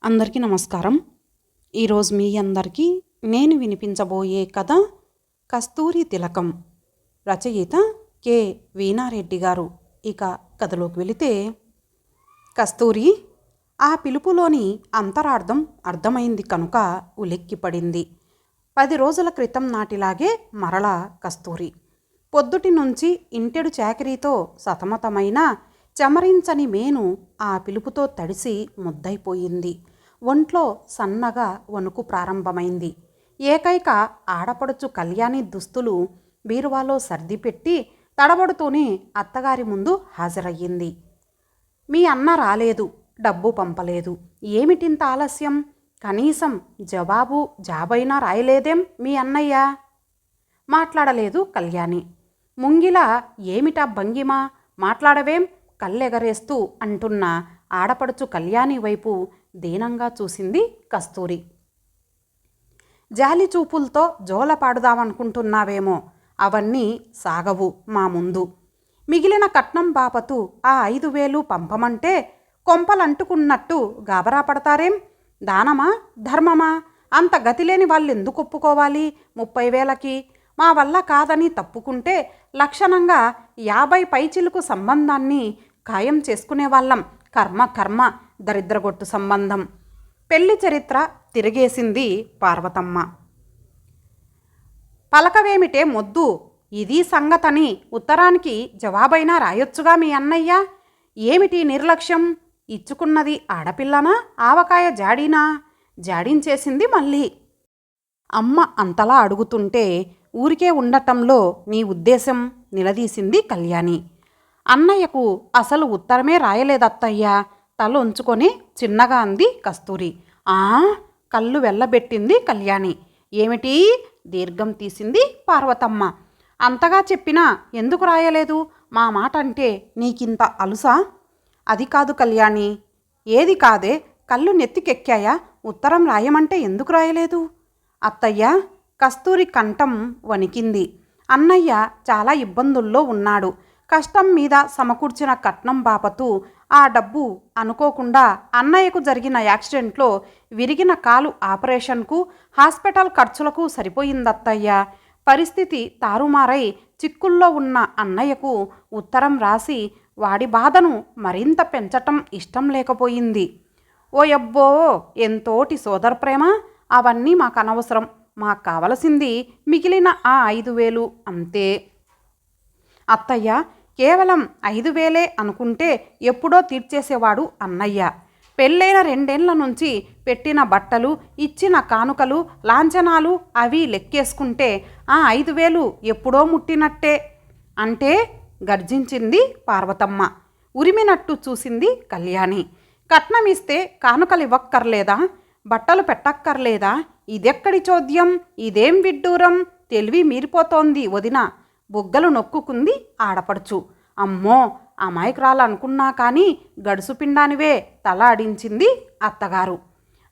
అందరికీ నమస్కారం. ఈరోజు మీ అందరికీ నేను వినిపించబోయే కథ కస్తూరి తిలకం. రచయిత కె వీణారెడ్డి గారు. ఇక కథలోకి వెళితే, కస్తూరి ఆ పిలుపులోని అంతరార్థం అర్థమైంది కనుక ఉలిక్కిపడింది. 10 రోజుల క్రితం నాటిలాగే మరలా కస్తూరి. పొద్దుటి నుంచి ఇంటెడు చాకిరీతో సతమతమైన చెమరించని మేను ఆ పిలుపుతో తడిసి ముద్దైపోయింది. ఒంట్లో సన్నగా వణుకు ప్రారంభమైంది. ఏకైక ఆడపడుచు కళ్యాణి దుస్తులు బీరువాలో సర్దిపెట్టి తడబడుతూనే అత్తగారి ముందు హాజరయ్యింది. మీ అన్న రాలేదు, డబ్బు పంపలేదు, ఏమిటింత ఆలస్యం? కనీసం జాబైనా రాయలేదేం మీ అన్నయ్య? మాట్లాడలేదు కళ్యాణి. ముంగిలా ఏమిటా భంగిమ, మాట్లాడవేం? కళ్ళెగరేస్తూ అంటున్న ఆడపడుచు కళ్యాణి వైపు దీనంగా చూసింది కస్తూరి. జాలి చూపులతో జోల పాడుదామనుకుంటున్నావేమో, అవన్నీ సాగవు మా ముందు. మిగిలిన కట్నం బాపతు ఆ 5,000 పంపమంటే కొంపలంటుకున్నట్టు గాబరా పడతారేం? దానమా ధర్మమా? అంత గతిలేని వాళ్ళెందుకు ఒప్పుకోవాలి 30,000కి? మా వల్ల కాదని తప్పుకుంటే లక్షణంగా 50 పైచిలుకు సంబంధాన్ని ఖాయం చేసుకునేవాళ్ళం. కర్మ దరిద్రగొట్టు సంబంధం. పెళ్లి చరిత్ర తిరిగేసింది పార్వతమ్మ. పలకవేమిటే మొద్దు, ఇది సంగతని ఉత్తరానికి జవాబైనా రాయొచ్చుగా మీ అన్నయ్య. ఏమిటి నిర్లక్ష్యం? ఇచ్చుకున్నది ఆడపిల్లనా ఆవకాయ జాడీనా? జాడించేసింది మళ్ళీ. అమ్మ అంతలా అడుగుతుంటే ఊరికే ఉండటంలో నీ ఉద్దేశం? నిలదీసింది కళ్యాణి. అన్నయ్యకు అసలు ఉత్తరమే రాయలేదత్తయ్యా, తల ఉంచుకొని చిన్నగా అంది కస్తూరి. కళ్ళు వెళ్ళబెట్టింది కళ్యాణి. ఏమిటి? దీర్ఘం తీసింది పార్వతమ్మ. అంతగా చెప్పినా ఎందుకు రాయలేదు? మా మాట అంటే నీకింత అలుసా? అది కాదు కళ్యాణి. ఏది కాదే? కళ్ళు నెత్తికెక్కాయా? ఉత్తరం రాయమంటే ఎందుకు రాయలేదు? అత్తయ్య, కస్తూరి కంఠం వణికింది. అన్నయ్య చాలా ఇబ్బందుల్లో ఉన్నాడు. కష్టం మీద సమకూర్చిన కట్నం బాపతు ఆ డబ్బు అనుకోకుండా అన్నయ్యకు జరిగిన యాక్సిడెంట్లో విరిగిన కాలు ఆపరేషన్కు, హాస్పిటల్ ఖర్చులకు సరిపోయిందత్తయ్య. పరిస్థితి తారుమారై చిక్కుల్లో ఉన్న అన్నయ్యకు ఉత్తరం రాసి వాడి బాధను మరింత పెంచటం ఇష్టం లేకపోయింది. ఓయబ్బో, ఎంతోటి సోదర ప్రేమ! అవన్నీ మాకనవసరం. మాకు కావలసింది మిగిలిన ఆ 5,000 అంతే. అత్తయ్య, కేవలం 5,000 అనుకుంటే ఎప్పుడో తీర్చేసేవాడు అన్నయ్య. పెళ్ళైన 2 ఏళ్ల నుంచి పెట్టిన బట్టలు, ఇచ్చిన కానుకలు, లాంఛనాలు అవి లెక్కేసుకుంటే ఆ 5,000 ఎప్పుడో ముట్టినట్టే. అంటే? గర్జించింది పార్వతమ్మ. ఉరిమినట్టు చూసింది కళ్యాణి. కట్నమిస్తే కానుకలివ్వక్కర్లేదా? బట్టలు పెట్టక్కర్లేదా? ఇదెక్కడి చోద్యం? ఇదేం విడ్డూరం? తెలివి మీరిపోతోంది వదిన. బుగ్గలు నొక్కుకుంది ఆడపడుచు. అమ్మో, అమాయకురాలనుకున్నా కానీ గడుసు పిండానివే తల ఆడించింది అత్తగారు.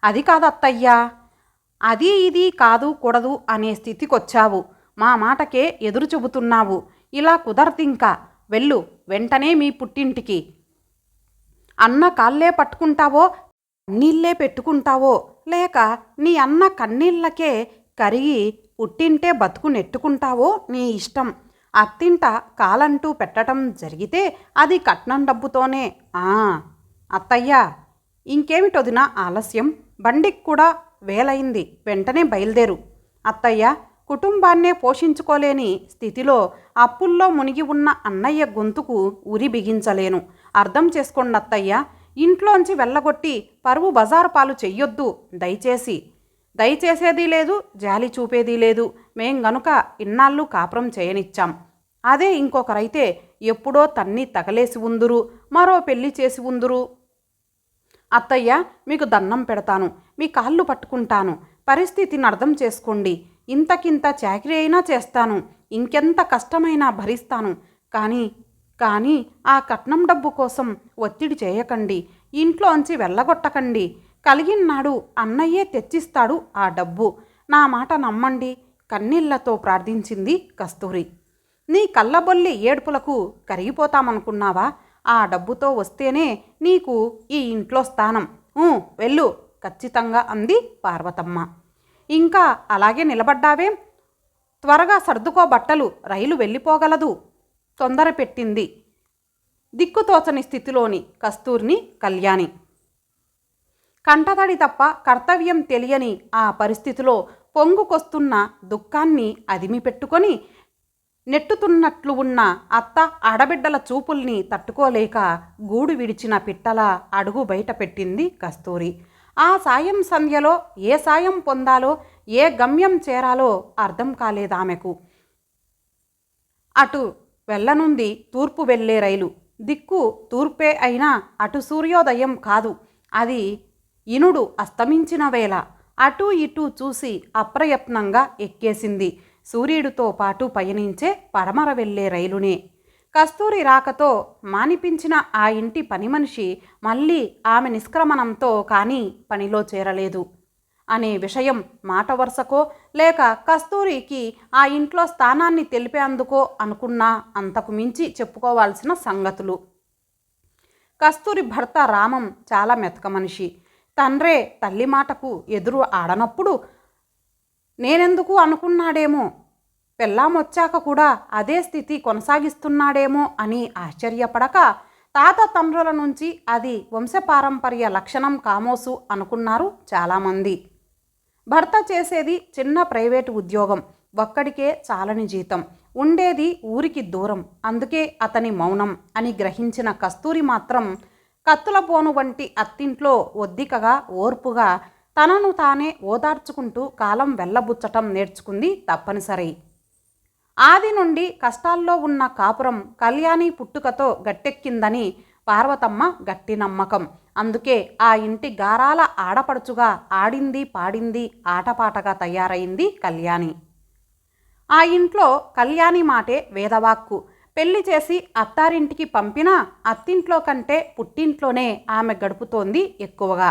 అది కాదత్తయ్యా, అది ఇది కాదు కూడదు అనే స్థితికొచ్చావు. మా మాటకే ఎదురు చెబుతున్నావు. ఇలా కుదరదింకా. వెళ్ళు వెంటనే మీ పుట్టింటికి. అన్న కాళ్ళే పట్టుకుంటావో కన్నీళ్ళే పెట్టుకుంటావో, లేక నీ అన్న కన్నీళ్ళకే కరిగి పుట్టింటే బతుకు నెట్టుకుంటావో నీ ఇష్టం. అత్తింట కాలంటూ పెట్టడం జరిగితే అది కట్నం డబ్బుతోనే. అత్తయ్యా, ఇంకేమిటొదినా ఆలస్యం? బండికి కూడా వేలైంది. వెంటనే బయలుదేరు. అత్తయ్య, కుటుంబాన్నే పోషించుకోలేని స్థితిలో అప్పుల్లో మునిగి ఉన్న అన్నయ్య గొంతుకు ఉరి బిగించలేను. అర్థం చేసుకోండి అత్తయ్య. ఇంట్లోంచి వెళ్ళగొట్టి పరువు బజారు పాలు చెయ్యొద్దు దయచేసి. దయచేసేది లేదు, జాలి చూపేది లేదు. మేం గనుక ఇన్నాళ్ళు కాపురం చేయనిచ్చాం. అదే ఇంకొకరైతే ఎప్పుడో తన్ని తగలేసి ఉందురు, మరో పెళ్లి చేసి ఉందురు. అత్తయ్య, మీకు దండం పెడతాను, మీ కాళ్ళు పట్టుకుంటాను. పరిస్థితిని అర్థం చేసుకోండి. ఇంతకింత చాకిరీ అయినా చేస్తాను, ఇంకెంత కష్టమైనా భరిస్తాను. కానీ ఆ కట్నం డబ్బు కోసం ఒత్తిడి చేయకండి. ఇంట్లోంచి వెళ్ళగొట్టకండి. కలిగినాడు అన్నయ్యే తెచ్చిస్తాడు ఆ డబ్బు. నా మాట నమ్మండి, కన్నీళ్లతో ప్రార్థించింది కస్తూరి. నీ కళ్ళబొల్లి ఏడుపులకు కరిగిపోతామనుకున్నావా? ఆ డబ్బుతో వస్తేనే నీకు ఈ ఇంట్లో స్థానం. వెళ్ళు. ఖచ్చితంగా అంది పార్వతమ్మ. ఇంకా అలాగే నిలబడ్డావేం? త్వరగా సర్దుకో బట్టలు, రైలు వెళ్ళిపోగలదు తొందర పెట్టింది దిక్కుతోచని స్థితిలోని కస్తూరిని కళ్యాణి. కంటతడి తప్ప కర్తవ్యం తెలియని ఆ పరిస్థితిలో పొంగుకొస్తున్న దుఃఖాన్ని అదిమి పెట్టుకొని నెట్టుతున్నట్లు ఉన్న అత్త ఆడబిడ్డల చూపుల్ని తట్టుకోలేక గూడు విడిచిన పిట్టలా అడుగు బయట పెట్టింది కస్తూరి. ఆ సాయం సంధ్యలో ఏ సాయం పొందాలో, ఏ గమ్యం చేరాలో అర్థం కాలేదామెకు. అటు వెళ్ళనుంది తూర్పు వెళ్ళే రైలు. దిక్కు తూర్పే అయినా అటు సూర్యోదయం కాదు, అది ఇనుడు అస్తమించిన వేళ. అటూ ఇటూ చూసి అప్రయత్నంగా ఎక్కేసింది సూర్యుడితో పాటు పయనించే పడమర వెళ్ళే రైలునే. కస్తూరి రాకతో మానిపించిన ఆ ఇంటి పని మనిషి మళ్ళీ ఆమె నిష్క్రమణంతో కానీ పనిలో చేరలేదు అనే విషయం మాట వరుసకో లేక కస్తూరికి ఆ ఇంట్లో స్థానాన్ని తెలిపేందుకో అనుకున్నా అంతకు మించి చెప్పుకోవాల్సిన సంగతులు. కస్తూరి భర్త రామం చాలా మెతక మనిషి. తండ్రే తల్లి మాటకు ఎదురు ఆడనప్పుడు నేనెందుకు అనుకున్నాడేమో, పెళ్ళామొచ్చాక కూడా అదే స్థితి కొనసాగిస్తున్నాడేమో అని ఆశ్చర్యపడక తాత తండ్రుల నుంచి అది వంశపారంపర్య లక్షణం కామోసు అనుకున్నారు చాలామంది. భర్త చేసేది చిన్న ప్రైవేటు ఉద్యోగం, ఒక్కడికే చాలని జీతం, ఉండేది ఊరికి దూరం, అందుకే అతని మౌనం అని గ్రహించిన కస్తూరి మాత్రం కత్తుల పోను వంటి అత్తింట్లో ఒద్దికగా ఓర్పుగా తనను తానే ఓదార్చుకుంటూ కాలం వెళ్ళబుచ్చటం నేర్చుకుంది తప్పనిసరి. ఆది నుండి కష్టాల్లో ఉన్న కాపురం కళ్యాణి పుట్టుకతో గట్టెక్కిందని పార్వతమ్మ గట్టి నమ్మకం. అందుకే ఆ ఇంటి గారాల ఆడపడుచుగా ఆడింది పాడింది ఆటపాటగా తయారైంది కళ్యాణి. ఆ ఇంట్లో కళ్యాణి మాటే వేదవాక్కు. పెళ్లి చేసి అత్తారింటికి పంపినా అత్తింట్లో కంటే పుట్టింట్లోనే ఆమె గడుపుతోంది ఎక్కువగా.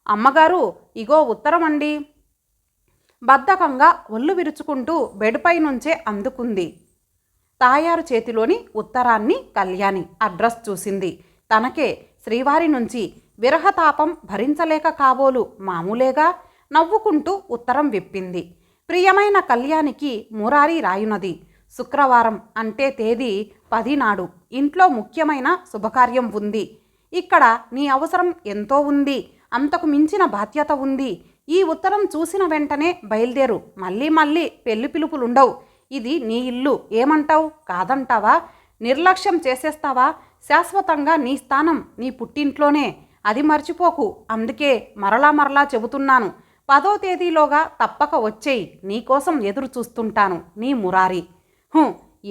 అమ్మగారు, ఇగో ఉత్తరం అండి. బద్ధకంగా ఒళ్ళు విరుచుకుంటూ బెడ్పై నుంచే అందుకుంది తాయారు చేతిలోని ఉత్తరాన్ని కళ్యాణి. అడ్రస్ చూసింది. తనకే, శ్రీవారి నుంచి. విరహతాపం భరించలేక కాబోలు మామూలేగా. నవ్వుకుంటూ ఉత్తరం విప్పింది. ప్రియమైన కళ్యాణికి మురారి రాయునది. శుక్రవారం అంటే తేదీ 10 నాడు ఇంట్లో ముఖ్యమైన శుభకార్యం ఉంది. ఇక్కడ నీ అవసరం ఎంతో ఉంది, అంతకు మించిన బాధ్యత ఉంది. ఈ ఉత్తరం చూసిన వెంటనే బయలుదేరు. మళ్ళీ మళ్ళీ పెళ్లి పిలుపులుండవు. ఇది నీ ఇల్లు. ఏమంటావు? కాదంటావా? నిర్లక్ష్యం చేసేస్తావా? శాశ్వతంగా నీ స్థానం నీ పుట్టింట్లోనే. అది మర్చిపోకు. అందుకే మరలా చెబుతున్నాను. 10వ తేదీలోగా తప్పక వచ్చేయి. నీకోసం ఎదురు చూస్తుంటాను. నీ మురారి.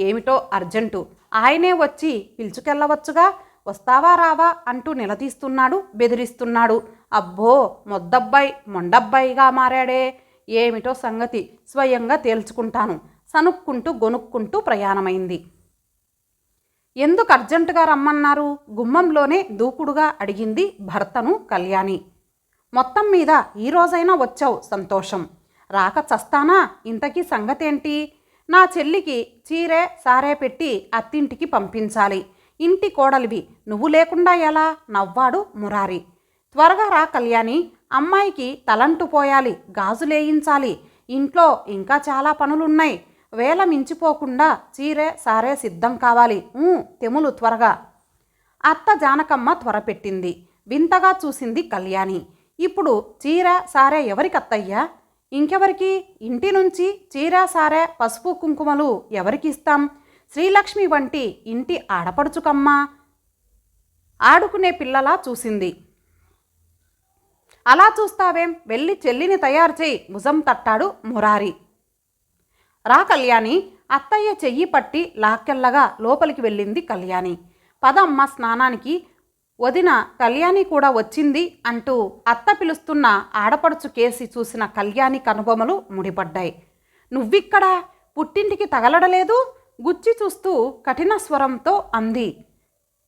ఏమిటో అర్జెంటు. ఆయనే వచ్చి పిలుచుకెళ్ళవచ్చుగా. వస్తావా రావా అంటూ నిలదీస్తున్నాడు, బెదిరిస్తున్నాడు. అబ్బో, మొండబ్బాయిగా మారాడే. ఏమిటో సంగతి స్వయంగా తేల్చుకుంటాను. సనుక్కుంటూ గొనుక్కుంటూ ప్రయాణమైంది. ఎందుకు అర్జెంటుగా రమ్మన్నారు? గుమ్మంలోనే దూకుడుగా అడిగింది భర్తను కళ్యాణి. మొత్తం మీద ఈరోజైనా వచ్చావు, సంతోషం. రాక చస్తానా? ఇంతకీ సంగతేంటి? నా చెల్లికి చీరే సారే పెట్టి అత్తింటికి పంపించాలి. ఇంటి కోడలివి, నువ్వు లేకుండా ఎలా? నవ్వాడు మురారి. త్వరగా రా కళ్యాణి. అమ్మాయికి తలంటు పోయాలి, గాజులేయించాలి. ఇంట్లో ఇంకా చాలా పనులున్నాయి. వేళ మించిపోకుండా చీరే సారే సిద్ధం కావాలి. తెములు త్వరగా. అత్త జానకమ్మ త్వరపెట్టింది. వింతగా చూసింది కళ్యాణి. ఇప్పుడు చీర సారే ఎవరికత్తయ్యా? ఇంకెవరికి? ఇంటి నుంచి చీర సారే పసుపు కుంకుమలు ఎవరికి ఇస్తాం? శ్రీలక్ష్మి వంటి ఇంటి ఆడపడుచుకమ్మా. ఆడుకునే పిల్లలా చూసింది. అలా చూస్తావేం? వెళ్ళి చెల్లిని తయారు చేయి, భుజం తట్టాడు మురారి. రా కళ్యాణి. అత్తయ్య చెయ్యి పట్టి లాక్కెళ్ళగా లోపలికి వెళ్ళింది కళ్యాణి. పదమ్మ స్నానానికి. వదిన కళ్యాణి కూడా వచ్చింది అంటూ అత్త పిలుస్తున్న ఆడపడుచు కేసి చూసిన కళ్యాణి కనుబొమలు ముడిపడ్డాయి. నువ్విక్కడా? పుట్టింటికి తగలడలేదు? గుచ్చి చూస్తూ కఠిన స్వరంతో అంది.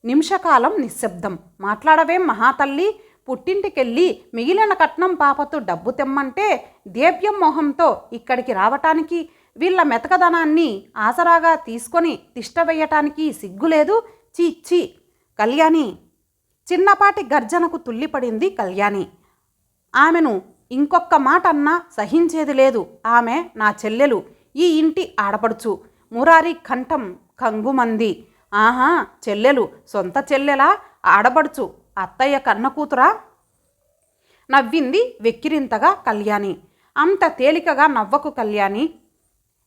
నిమిషకాలం నిశ్శబ్దం. మాట్లాడవేం మహాతల్లి? పుట్టింటికెళ్ళి మిగిలిన కట్నం పాపతో డబ్బు తెమ్మంటే దేవ్యం మోహంతో ఇక్కడికి రావటానికి, వీళ్ళ మెతకదనాన్ని ఆసరాగా తీసుకొని తిష్ట వేయటానికి సిగ్గులేదు? చీ కళ్యాణి. చిన్నపాటి గర్జనకు తుల్లిపడింది కళ్యాణి. ఆమెను ఇంకొక్క మాట అన్నా సహించేది లేదు. ఆమె నా చెల్లెలు, ఈ ఇంటి ఆడపడుచు. మురారి కంఠం కంగుమంది. ఆహా, చెల్లెలు, సొంత చెల్లెలా? ఆడపడుచు, అత్తయ్య కన్న కూతురా? నవ్వింది వెక్కిరింతగా కళ్యాణి. అంత తేలికగా నవ్వకు కళ్యాణి.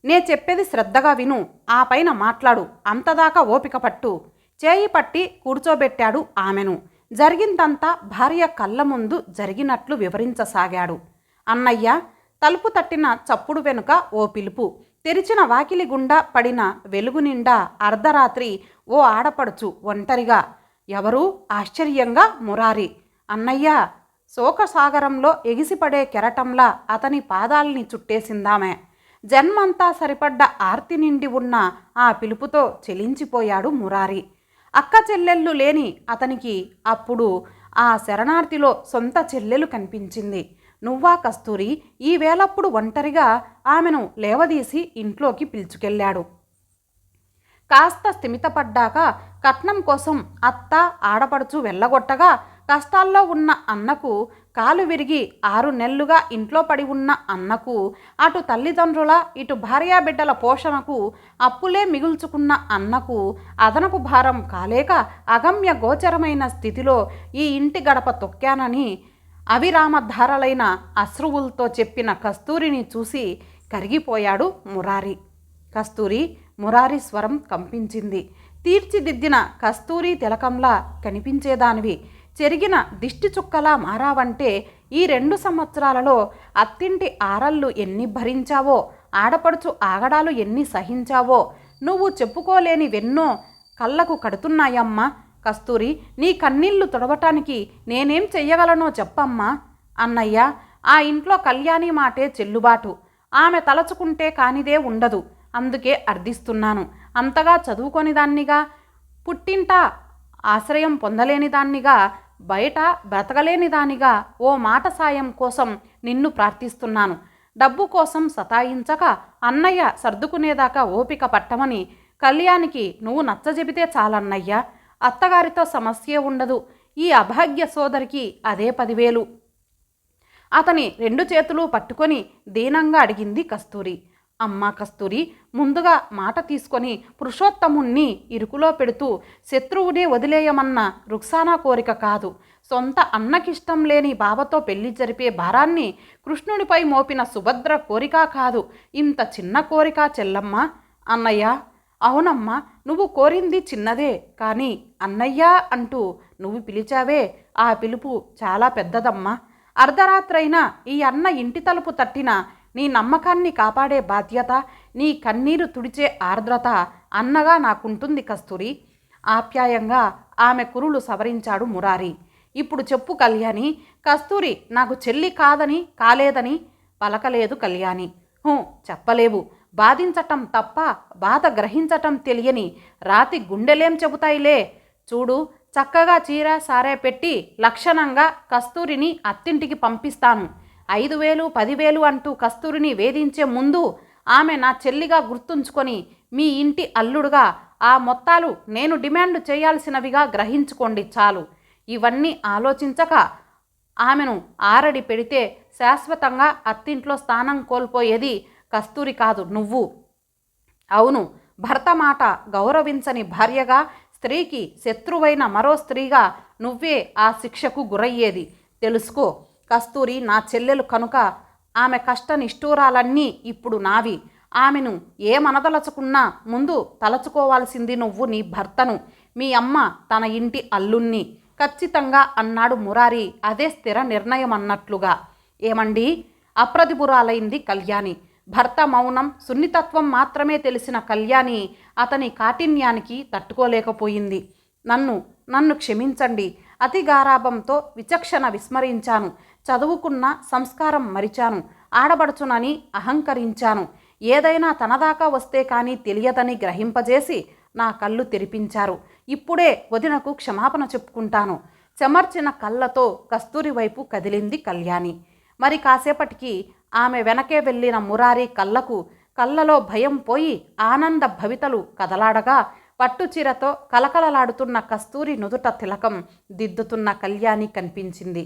నే చెప్పేది శ్రద్ధగా విను, ఆ పైన మాట్లాడు. అంతదాకా ఓపిక పట్టు. చేయి పట్టి కూర్చోబెట్టాడు ఆమెను. జరిగిందంతా భార్య కళ్ళ ముందు జరిగినట్లు వివరించసాగాడు. అన్నయ్య. తలుపు తట్టిన చప్పుడు వెనుక ఓ పిలుపు. తెరిచిన వాకిలి గుండా పడిన వెలుగు నిండా అర్ధరాత్రి ఓ ఆడపడుచు ఒంటరిగా. ఎవరు? ఆశ్చర్యంగా మురారి. అన్నయ్య. శోకసాగరంలో ఎగిసిపడే కెరటంలా అతని పాదాల్ని చుట్టేసిందామె. జన్మంతా సరిపడ్డ ఆర్తి నిండి ఉన్న ఆ పిలుపుతో చెలించిపోయాడు మురారి. అక్క చెల్లెళ్ళు లేని అతనికి అప్పుడు ఆ శరణార్థిలో సొంత చెల్లెలు కనిపించింది. నువ్వా కస్తూరి? ఈ వేళప్పుడు ఒంటరిగా ఆమెను లేవదీసి ఇంట్లోకి పిలుచుకెళ్ళాడు. కాస్త స్థిమితపడ్డాక కట్నం కోసం అత్త ఆడపడుచు వెళ్ళగొట్టగా కష్టాల్లో ఉన్న అన్నకు, కాలు విరిగి 6 నెలలుగా ఇంట్లో పడి ఉన్న అన్నకు, అటు తల్లిదండ్రుల ఇటు భార్యాబిడ్డల పోషణకు అప్పులే మిగుల్చుకున్న అన్నకు అదనపు భారం కాలేక అగమ్య గోచరమైన స్థితిలో ఈ ఇంటి గడప తొక్కానని అవిరామధారలైన అశ్రువులతో చెప్పిన కస్తూరిని చూసి కరిగిపోయాడు మురారి. కస్తూరి. మురారి స్వరం కంపించింది. తీర్చిదిద్దిన కస్తూరి తిలకంలా కనిపించేదానివి. చెరిగిన దిష్టి చుక్కలా మారావంటే ఈ 2 సంవత్సరాలలో అత్తింటి ఆరళ్ళు ఎన్ని భరించావో, ఆడపడుచు ఆగడాలు ఎన్ని సహించావో నువ్వు చెప్పుకోలేనివెన్నో కళ్ళకు కడుతున్నాయమ్మా. కస్తూరి, నీ కన్నీళ్లు తుడవటానికి నేనేం చెయ్యగలనో చెప్పమ్మా. అన్నయ్య. ఆ ఇంట్లో కళ్యాణి మాటే చెల్లుబాటు. ఆమె తలచుకుంటే కానిదే ఉండదు. అందుకే అర్థిస్తున్నాను. అంతగా చదువుకొని దాన్నిగా, పుట్టింట ఆశ్రయం పొందలేని దాన్నిగా, బయట బ్రతకలేని దానిగా ఓ మాట సాయం కోసం నిన్ను ప్రార్థిస్తున్నాను. డబ్బు కోసం సతాయించక అన్నయ్య సర్దుకునేదాకా ఓపిక పట్టమని కళ్యాణికి నువ్వు నచ్చజెబితే చాలన్నయ్య. అత్తగారితో సమస్యే ఉండదు. ఈ అభాగ్య సోదరికి అదే 10,000. అతని 2 చేతులు పట్టుకొని దీనంగా అడిగింది కస్తూరి. అమ్మా కస్తూరి, ముందుగా మాట తీసుకొని పురుషోత్తముణ్ణి ఇరుకులో పెడుతూ శత్రువునే వదిలేయమన్న రుక్సానా కోరిక కాదు. సొంత అన్నకిష్టం లేని బావతో పెళ్లి జరిపే భారాన్ని కృష్ణుడిపై మోపిన సుభద్ర కోరిక కాదు. ఇంత చిన్న కోరిక చెల్లమ్మ. అన్నయ్య. అవునమ్మా, నువ్వు కోరింది చిన్నదే, కానీ అన్నయ్య అంటూ నువ్వు పిలిచావే, ఆ పిలుపు చాలా పెద్దదమ్మా. అర్ధరాత్రైనా ఈ అన్న ఇంటి తలుపు తట్టిన నీ నమ్మకాన్ని కాపాడే బాధ్యత, నీ కన్నీరు తుడిచే ఆర్ద్రత అన్నగా నాకుంటుంది కస్తూరి. ఆప్యాయంగా ఆమె కురులు సవరించాడు మురారి. ఇప్పుడు చెప్పు కళ్యాణి. కస్తూరి నాకు చెల్లి కాదని, కాలేదని పలకలేదు కళ్యాణి. చెప్పలేవు. బాధించటం తప్ప బాధ గ్రహించటం తెలియని రాతి గుండెలేం చెబుతాయిలే. చూడు, చక్కగా చీర సారే పెట్టి లక్షణంగా కస్తూరిని అత్తింటికి పంపిస్తాను. 5,000, 10,000 అంటూ కస్తూరిని వేధించే ముందు ఆమె నా చెల్లిగా గుర్తుంచుకొని మీ ఇంటి అల్లుడుగా ఆ మొత్తాలు నేను డిమాండ్ చేయాల్సినవిగా గ్రహించుకోండి చాలు. ఇవన్నీ ఆలోచించక ఆమెను ఆరడి పెడితే శాశ్వతంగా అత్తింట్లో స్థానం కోల్పోయేది కస్తూరి కాదు, నువ్వు. అవును, భర్త మాట గౌరవించని భార్యగా, స్త్రీకి శత్రువైన మరో స్త్రీగా నువ్వే ఆ శిక్షకు గురయ్యేది. తెలుసుకో. కస్తూరి నా చెల్లెలు కనుక ఆమె కష్ట నిష్ఠూరాలన్నీ ఇప్పుడు నావి. ఆమెను ఏమనదలచుకున్నా ముందు తలచుకోవాల్సింది నువ్వు నీ భర్తను, మీ అమ్మ తన ఇంటి అల్లుణ్ణి. ఖచ్చితంగా అన్నాడు మురారి అదే స్థిర నిర్ణయం అన్నట్లుగా. ఏమండి? అప్రతిభురాలైంది కళ్యాణి. భర్త మౌనం, సున్నితత్వం మాత్రమే తెలిసిన కళ్యాణి అతని కాఠిన్యానికి తట్టుకోలేకపోయింది. నన్ను క్షమించండి. అతి గారాభంతో విచక్షణ విస్మరించాను. చదువుకున్న సంస్కారం మరిచాను. ఆడబడుచునని అహంకరించాను. ఏదైనా తనదాకా వస్తే కానీ తెలియదని గ్రహింపజేసి నా కళ్ళు తెరిపించారు. ఇప్పుడే వదినకు క్షమాపణ చెప్పుకుంటాను. చెమర్చిన కళ్ళతో కస్తూరి వైపు కదిలింది కళ్యాణి. మరి కాసేపటికి ఆమె వెనకే వెళ్ళిన మురారి కళ్ళలో భయం పోయి ఆనంద భవితలు కదలాడగా పట్టుచీరతో కలకలలాడుతున్న కస్తూరి నుదుట తిలకం దిద్దుతున్న కళ్యాణి కనిపించింది.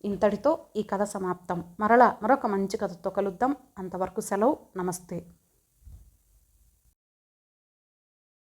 ఇంతటితో ఈ కథ సమాప్తం. మరలా మరొక మంచి కథతో కలుద్దాం. అంతవరకు సెలవు. నమస్తే.